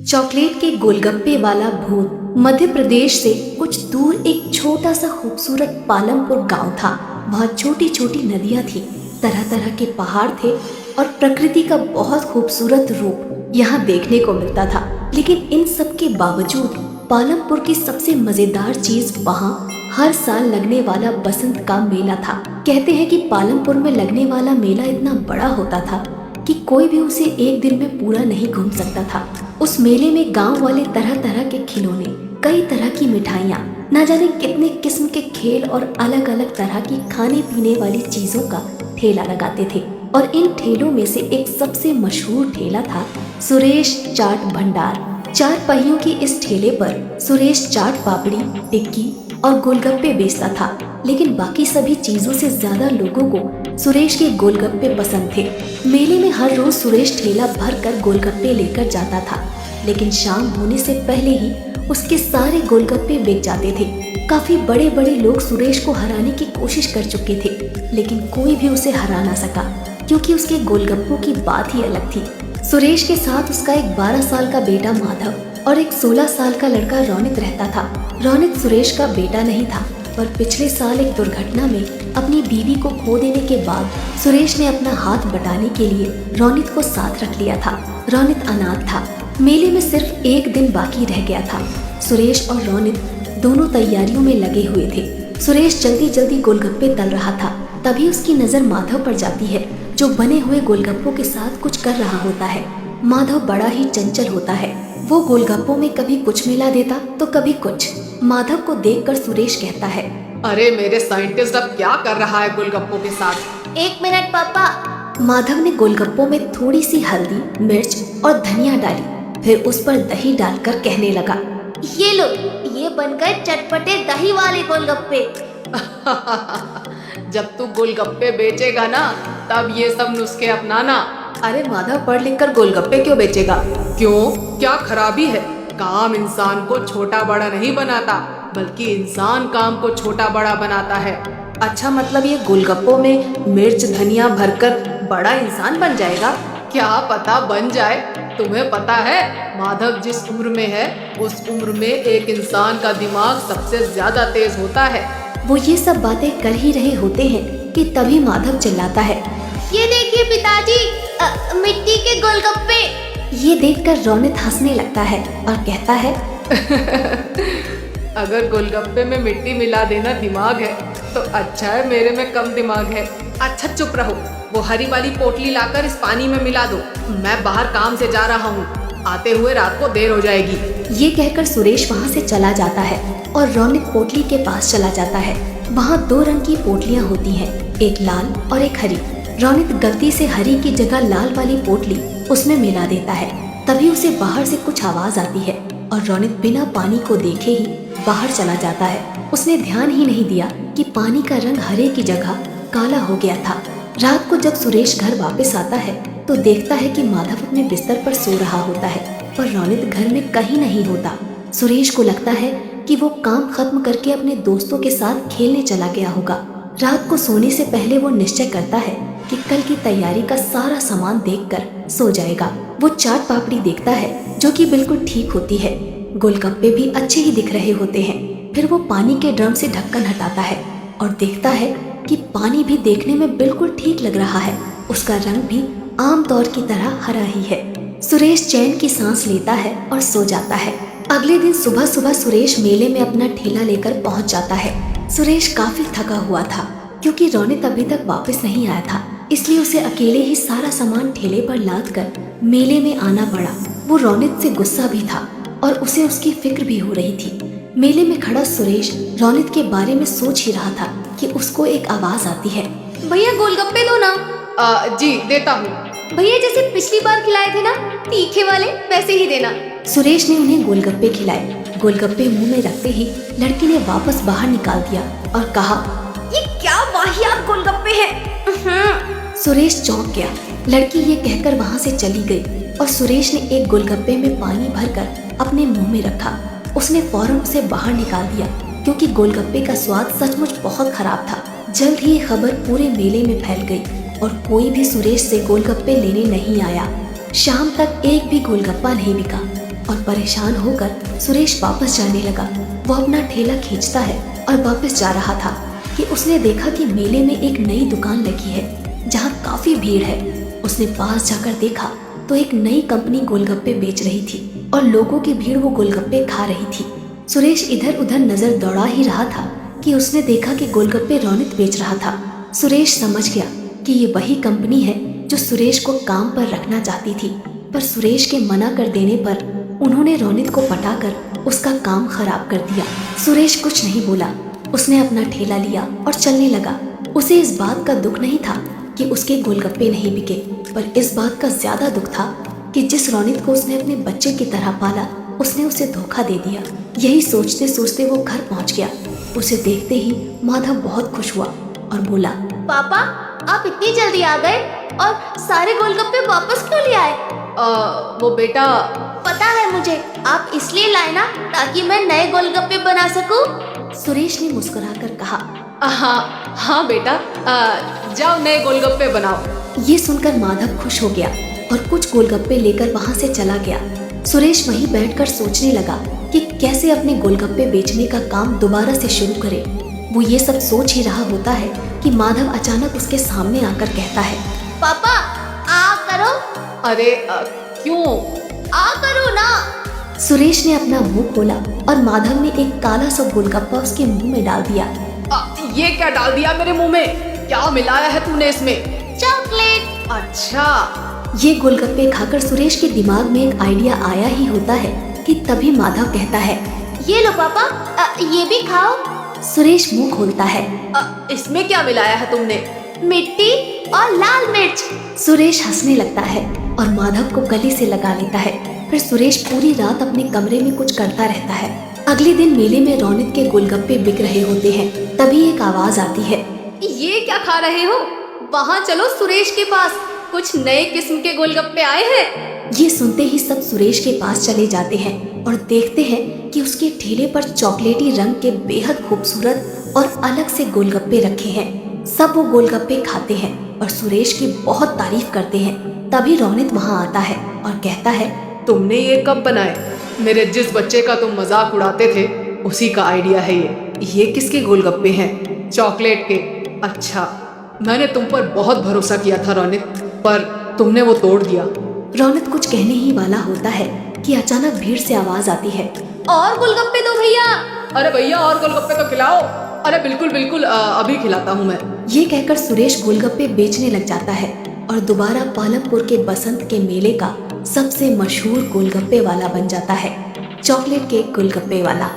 Chocolate के गोलगप्पे वाला भूत। मध्य प्रदेश से कुछ दूर एक छोटा सा खूबसूरत पालमपुर गांव था। वहाँ छोटी छोटी नदियाँ थी, तरह तरह के पहाड़ थे और प्रकृति का बहुत खूबसूरत रूप यहाँ देखने को मिलता था। लेकिन इन सब के बावजूद पालमपुर की सबसे मजेदार चीज वहाँ हर साल लगने वाला बसंत का मेला था। कहते हैं कि पालमपुर में लगने वाला मेला इतना बड़ा होता था कि कोई भी उसे एक दिन में पूरा नहीं घूम सकता था। उस मेले में गांव वाले तरह तरह के खिलौने, कई तरह की मिठाइयाँ, न जाने कितने किस्म के खेल और अलग अलग तरह की खाने पीने वाली चीजों का ठेला लगाते थे। और इन ठेलों में से एक सबसे मशहूर ठेला था सुरेश चाट भंडार। 4 पहियों के इस ठेले पर सुरेश चाट पापड़ी, टिक्की और गोलगप्पे बेचता था। लेकिन बाकी सभी चीजों से ज्यादा लोगों को सुरेश के गोलगप्पे पसंद थे। मेले में हर रोज सुरेश ठेला भर कर गोलगप्पे लेकर जाता था, लेकिन शाम होने से पहले ही उसके सारे गोलगप्पे बिक जाते थे। काफी बड़े बड़े लोग सुरेश को हराने की कोशिश कर चुके थे, लेकिन कोई भी उसे हरा ना सका, क्योंकि उसके गोलगप्पों की बात ही अलग थी। सुरेश के साथ उसका एक 12 साल का बेटा माधव और एक 16 साल का लड़का रोनित रहता था। रोनित सुरेश का बेटा नहीं था, पर पिछले साल एक दुर्घटना में अपनी बीवी को खो देने के बाद सुरेश ने अपना हाथ बटाने के लिए रोनित को साथ रख लिया था। रोनित अनाथ था। मेले में सिर्फ एक दिन बाकी रह गया था। सुरेश और रोनित दोनों तैयारियों में लगे हुए थे। सुरेश जल्दी जल्दी गोलगप्पे तल रहा था, तभी उसकी नजर माधव पर जाती है, जो बने हुए गोलगप्पों के साथ कुछ कर रहा होता है। माधव बड़ा ही चंचल होता है। वो गोलगप्पों में कभी कुछ मिला देता तो कभी कुछ। माधव को देखकर सुरेश कहता है, अरे मेरे साइंटिस्ट अब क्या कर रहा है गोलगप्पों के साथ? 1 मिनट पापा। माधव ने गोलगप्पों में थोड़ी सी हल्दी, मिर्च और धनिया डाली, फिर उस पर दही डालकर कहने लगा, ये लो, ये बन गए चटपटे दही वाले गोलगप्पे। जब तू गोलगप्पे बेचेगा ना, तब ये सब नुस्खे अपनाना। अरे माधव, पढ़ लिख कर गोलगप्पे क्यों बेचेगा? क्यों, क्या खराबी है? काम इंसान को छोटा बड़ा नहीं बनाता, बल्कि इंसान काम को छोटा बड़ा बनाता है। अच्छा, मतलब ये गोलगप्पों में मिर्च धनिया भरकर बड़ा इंसान बन जाएगा? क्या पता बन जाए। तुम्हें पता है माधव जिस उम्र में है, उस उम्र में एक इंसान का दिमाग सबसे ज्यादा तेज होता है। वो ये सब बातें कर ही रहे होते हैं कि तभी माधव चिल्लाता है, ये देखिए पिताजी, मिट्टी के गोलगप्पे। ये देखकर रोनित हंसने लगता है और कहता है, अगर गोलगप्पे में मिट्टी मिला देना दिमाग है तो अच्छा है मेरे में कम दिमाग है। अच्छा चुप रहो, वो हरी वाली पोटली लाकर इस पानी में मिला दो। मैं बाहर काम से जा रहा हूँ, आते हुए रात को देर हो जाएगी। ये कहकर सुरेश वहाँ से चला जाता है और रोनित पोटली के पास चला जाता है। वहाँ 2 रंग की पोटलियाँ होती हैं, एक लाल और एक हरी। रोनित गलती से हरी की जगह लाल वाली पोटली उसमें मिला देता है। तभी उसे बाहर से कुछ आवाज आती है और रोनित बिना पानी को देखे ही बाहर चला जाता है। उसने ध्यान ही नहीं दिया कि पानी का रंग हरे की जगह काला हो गया था। रात को जब सुरेश घर वापस आता है तो देखता है कि माधव अपने बिस्तर पर सो रहा होता है, पर रोनित घर में कहीं नहीं होता। सुरेश को लगता है कि वो काम खत्म करके अपने दोस्तों के साथ खेलने चला गया होगा। रात को सोने से पहले वो निश्चय करता है कि कल की तैयारी का सारा सामान देखकर सो जाएगा। वो चाट पापड़ी देखता है, जो कि बिल्कुल ठीक होती है। गोलगप्पे भी अच्छे ही दिख रहे होते हैं। फिर वो पानी के ड्रम से ढक्कन हटाता है और देखता है कि पानी भी देखने में बिल्कुल ठीक लग रहा है। उसका रंग भी आम तौर की तरह हरा ही है। सुरेश चैन की सांस लेता है और सो जाता है। अगले दिन सुबह सुबह सुरेश मेले में अपना ठेला लेकर पहुंच जाता है। सुरेश काफी थका हुआ था, क्योंकि रोनित अभी तक वापस नहीं आया था, इसलिए उसे अकेले ही सारा सामान ठेले पर लाद कर मेले में आना पड़ा। वो रोनित से गुस्सा भी था और उसे उसकी फिक्र भी हो रही थी। मेले में खड़ा सुरेश रोनित के बारे में सोच ही रहा था कि उसको एक आवाज आती है, भैया गोलगप्पे दो ना। जी देता हूँ। भैया जैसे पिछली बार खिलाए थे ना, तीखे वाले, वैसे ही देना। सुरेश ने उन्हें गोलगप्पे खिलाए। गोलगप्पे मुंह में रखते ही लड़की ने वापस बाहर निकाल दिया और कहा, ये क्या वाहियात गोलगप्पे हैं। सुरेश चौंक गया। लड़की ये कहकर वहाँ से चली गई और सुरेश ने एक गोलगप्पे में पानी भरकर अपने मुंह में रखा। उसने फौरन उसे बाहर निकाल दिया, क्योंकि गोलगप्पे का स्वाद सचमुच बहुत खराब था। जल्द ही ये खबर पूरे मेले में फैल गई और कोई भी सुरेश से गोलगप्पे लेने नहीं आया। शाम तक एक भी गोलगप्पा नहीं बिका। और परेशान होकर सुरेश वापस जाने लगा। वो अपना ठेला खींचता है और वापस जा रहा था कि उसने देखा कि मेले में एक नई दुकान लगी है जहाँ काफी भीड़ है। उसने पास जाकर देखा तो एक नई कंपनी गोलगप्पे बेच रही थी और लोगों की भीड़ वो गोलगप्पे खा रही थी। सुरेश इधर उधर नजर दौड़ा ही रहा था कि उसने देखा कि गोलगप्पे रौनित बेच रहा था। सुरेश समझ गया कि ये वही कंपनी है जो सुरेश को काम पर रखना चाहती थी, पर सुरेश के मना कर देने पर उन्होंने रौनित को पटाकर उसका काम खराब कर दिया। सुरेश कुछ नहीं बोला, उसने अपना ठेला लिया और चलने लगा। उसे इस बात का दुख नहीं था कि उसके गोलगप्पे नहीं बिके, पर इस बात का ज्यादा दुख था कि जिस रौनित को उसने अपने बच्चे की तरह पाला उसने उसे धोखा दे दिया। यही सोचते सोचते वो घर पहुंच गया। उसे देखते ही माधव बहुत खुश हुआ और बोला, पापा आप इतनी जल्दी आ गए और सारे गोलगप्पे वापस क्यों ले आए? वो बेटा, पता है मुझे, आप इसलिए लाए ना ताकि मैं नए गोलगप्पे बना सकूं। सुरेश ने मुस्कुराकर कहा। हाँ हाँ बेटा, जाओ नए गोलगप्पे बनाओ। ये सुनकर माधव खुश हो गया और कुछ गोलगप्पे लेकर वहाँ से चला गया। सुरेश वहीं बैठकर सोचने लगा कि कैसे अपने गोलगप्पे बेचने का काम दोबारा से शुरू करे। वो ये सब सोच ही रहा होता है कि माधव अचानक उसके सामने आकर कहता है, पापा आ करो। अरे क्यों? आ करो ना। सुरेश ने अपना मुंह खोला और माधव ने एक काला सा गोलगप्पा उसके मुंह में डाल दिया। ये क्या डाल दिया मेरे मुंह में? क्या मिलाया है तूने इसमें? चॉकलेट। अच्छा। ये गोलगप्पे खाकर सुरेश के दिमाग में एक आइडिया आया ही होता है कि तभी माधव कहता है, ये लो पापा, ये भी खाओ। सुरेश मुंह खोलता है। इसमें क्या मिलाया है तुमने? मिट्टी और लाल मिर्च। सुरेश हंसने लगता है और माधव को गले से लगा लेता है। फिर सुरेश पूरी रात अपने कमरे में कुछ करता रहता है। अगले दिन मेले में रौनित के गोलगप्पे बिक रहे होते हैं। तभी एक आवाज आती है, ये क्या खा रहे हो? वहाँ चलो सुरेश के पास, कुछ नए किस्म के गोलगप्पे आए हैं। ये सुनते ही सब सुरेश के पास चले जाते हैं और देखते हैं कि उसके ठेले पर चॉकलेटी रंग के बेहद खूबसूरत और अलग से गोलगप्पे रखे हैं। सब वो गोलगप्पे खाते हैं और सुरेश की बहुत तारीफ करते हैं। तभी रौनित वहाँ आता है और कहता है, तुमने ये कब बनाए? मेरे जिस बच्चे का तुम मजाक उड़ाते थे उसी का आइडिया है ये किसके गोलगप्पे हैं? चॉकलेट के। अच्छा, मैंने तुम पर बहुत भरोसा किया था रौनित, पर तुमने वो तोड़ दिया। रौनित कुछ कहने ही वाला होता है कि अचानक भीड़ से आवाज आती है, और गोलगप्पे दो भैया। अरे भैया और गोलगप्पे तो खिलाओ। अरे बिल्कुल बिल्कुल, अभी खिलाता हूँ मैं। ये कहकर सुरेश गोलगप्पे बेचने लग जाता है और दोबारा पालमपुर के बसंत के मेले का सबसे मशहूर गोलगप्पे वाला बन जाता है, चॉकलेट केक गोलगप्पे वाला।